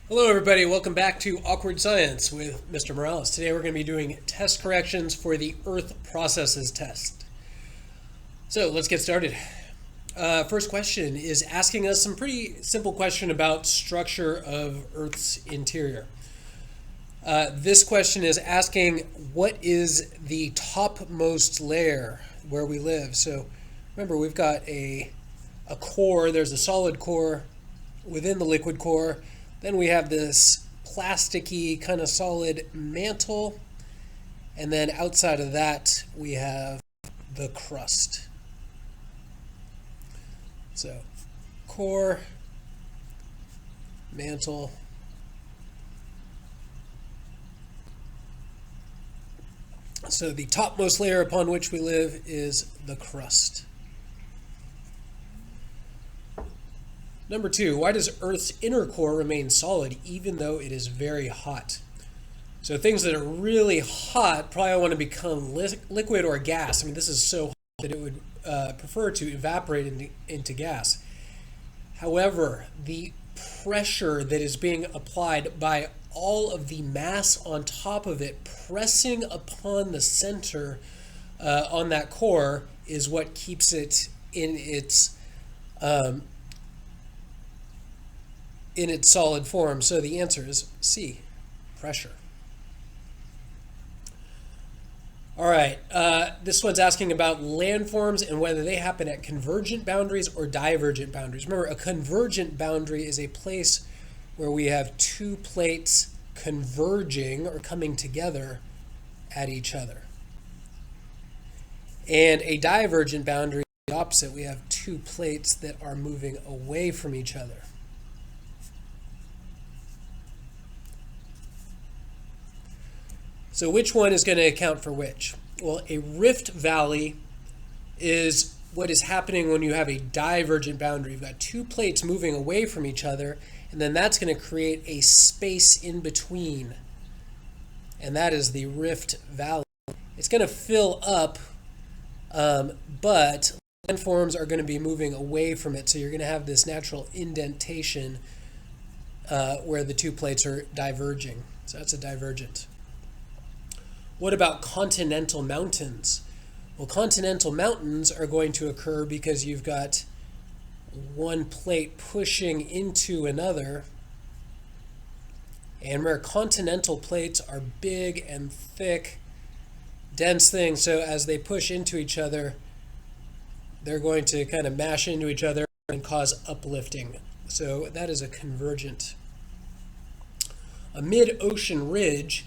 Hello everybody, welcome back to Awkward Science with Mr. Morales. Today we're going to be doing test corrections for the Earth processes test. So let's get started. First question is asking us some pretty simple question about structure of Earth's interior. This question is asking what is the topmost layer where we live. So remember we've got a core, there's a solid core within the liquid core. Then we have this plasticky kind of solid mantle. And then outside of that, we have the crust. So core, mantle, so the topmost layer upon which we live is the crust. Number two, why does Earth's inner core remain solid even though it is very hot? So things that are really hot probably want to become liquid or gas. I mean, this is so hot that it would prefer to evaporate into gas. However, the pressure that is being applied by all of the mass on top of it pressing upon the center on that core is what keeps it in its solid form. So the answer is C, pressure. All right, this one's asking about landforms and whether they happen at convergent boundaries or divergent boundaries. Remember, a convergent boundary is a place where we have two plates converging or coming together at each other. And a divergent boundary is the opposite. We have two plates that are moving away from each other. So which one is going to account for which? Well, a rift valley is what is happening when you have a divergent boundary. You've got two plates moving away from each other, and then that's going to create a space in between. And that is the rift valley. It's going to fill up, but landforms are going to be moving away from it. So you're going to have this natural indentation where the two plates are diverging. So that's a divergent. What about continental mountains? Well, continental mountains are going to occur because you've got one plate pushing into another. And where continental plates are big and thick, dense things, so as they push into each other, they're going to kind of mash into each other and cause uplifting. So that is a convergent. A mid-ocean ridge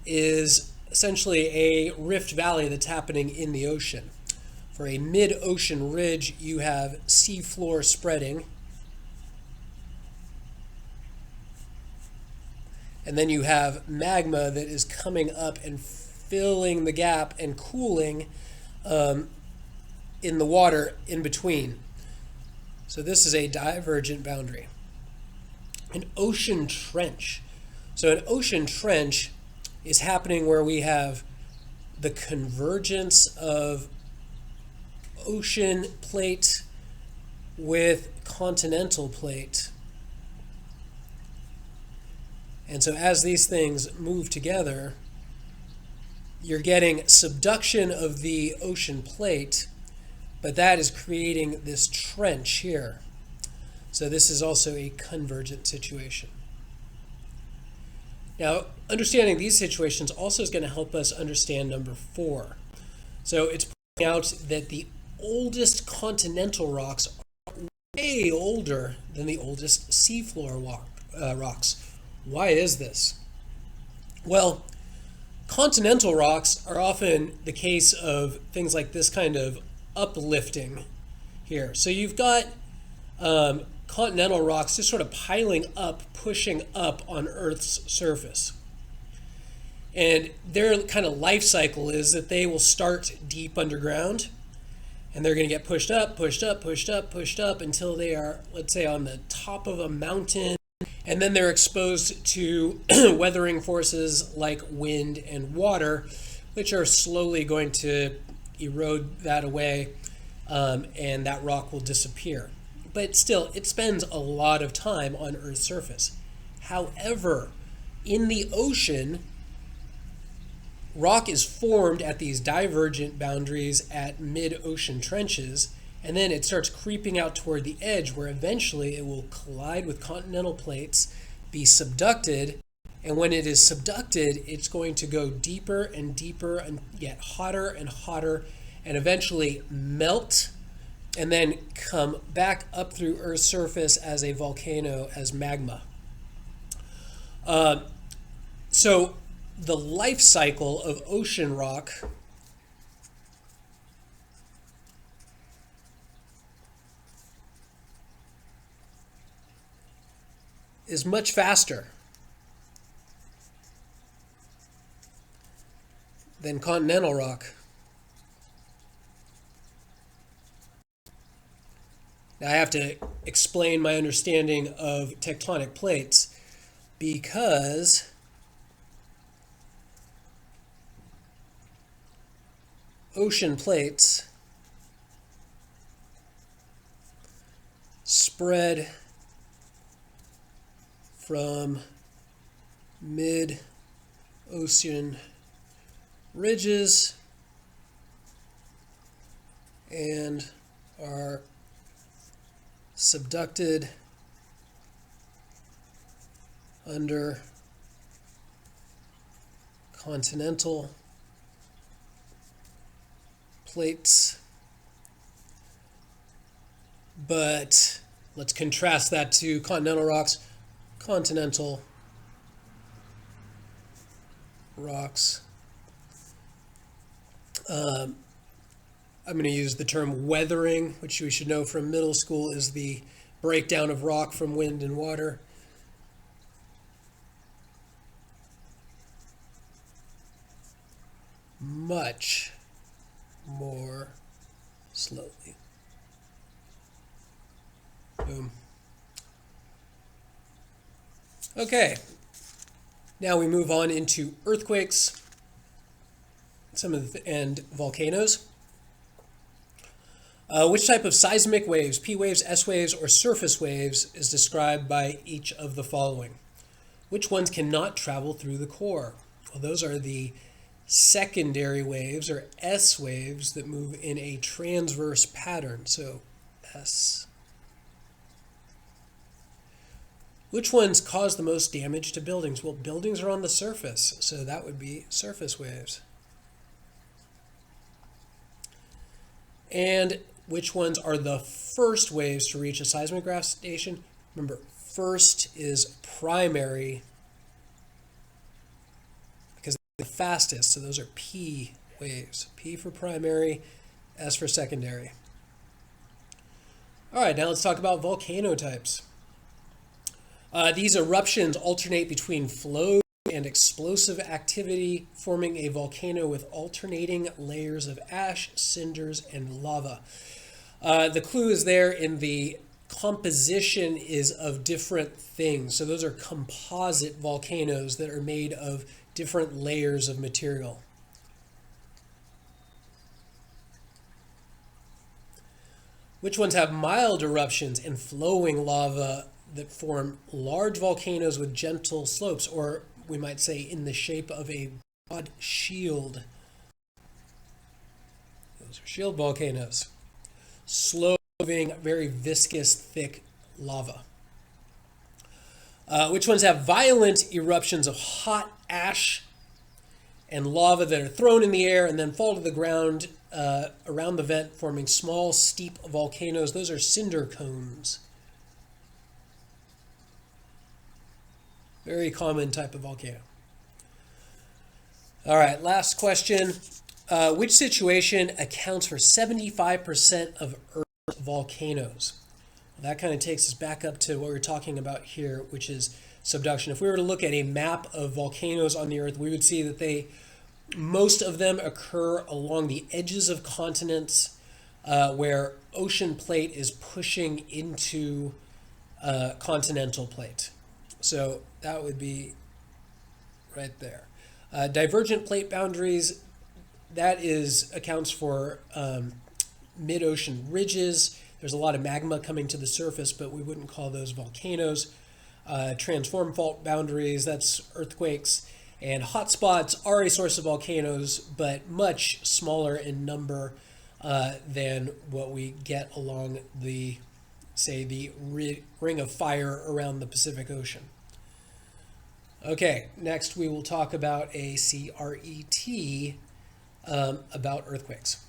is essentially a rift valley that's happening in the ocean. For a mid-ocean ridge, you have seafloor spreading. And then you have magma that is coming up and filling the gap and cooling in the water in between. So this is a divergent boundary. An ocean trench. So an ocean trench is happening where we have the convergence of ocean plate with continental plate. And so as these things move together, you're getting subduction of the ocean plate, but that is creating this trench here. So this is also a convergent situation. Now, understanding these situations also is going to help us understand number 4. So it's pointing out that the oldest continental rocks are way older than the oldest seafloor rocks. Why is this? Well, continental rocks are often the case of things like this kind of uplifting here. So you've got continental rocks just sort of piling up, pushing up on Earth's surface. And their kind of life cycle is that they will start deep underground, and they're going to get pushed up, pushed up, pushed up, pushed up until they are, let's say, on the top of a mountain, and then they're exposed to weathering forces like wind and water, which are slowly going to erode that away, and that rock will disappear. But still, it spends a lot of time on Earth's surface. However, in the ocean, rock is formed at these divergent boundaries at mid-ocean trenches, and then it starts creeping out toward the edge where eventually it will collide with continental plates, be subducted, and when it is subducted, it's going to go deeper and deeper and get hotter and hotter and eventually melt and then come back up through Earth's surface as a volcano, as magma. So the life cycle of ocean rock is much faster than continental rock. Now I have to explain my understanding of tectonic plates because ocean plates spread from mid-ocean ridges and are subducted under continental plates. But let's contrast that to continental rocks. Continental rocks. I'm going to use the term weathering, which we should know from middle school is the breakdown of rock from wind and water. Much more slowly. Boom. Okay, now we move on into earthquakes and volcanoes. Which type of seismic waves, P waves, S waves, or surface waves, is described by each of the following? Which ones cannot travel through the core? Well, those are the secondary waves, or S waves, that move in a transverse pattern. So S. Which ones cause the most damage to buildings? Well, buildings are on the surface, so that would be surface waves. And which ones are the first waves to reach a seismograph station? Remember, first is primary because they're the fastest, so those are P waves. P for primary, S for secondary. All right, now let's talk about volcano types. These eruptions alternate between flow and explosive activity, forming a volcano with alternating layers of ash, cinders, and lava. The clue is there in the composition is of different things. So those are composite volcanoes that are made of different layers of material. Which ones have mild eruptions and flowing lava that form large volcanoes with gentle slopes, or we might say in the shape of a broad shield? Those are shield volcanoes. Slow-moving, very viscous, thick lava. Which ones have violent eruptions of hot ash and lava that are thrown in the air and then fall to the ground around the vent, forming small, steep volcanoes? Those are cinder cones. Very common type of volcano. All right, last question. Which situation accounts for 75% of Earth's volcanoes? Well, that kind of takes us back up to what we're talking about here, which is subduction. If we were to look at a map of volcanoes on the Earth, we would see that most of them occur along the edges of continents where ocean plate is pushing into continental plate. So that would be right there. Divergent plate boundaries, that accounts for mid-ocean ridges. There's a lot of magma coming to the surface, but we wouldn't call those volcanoes. transform fault boundaries, that's earthquakes, and hotspots are a source of volcanoes, but much smaller in number than what we get along the, say, the ring of fire around the Pacific Ocean. Okay, next we will talk about a CRET about earthquakes.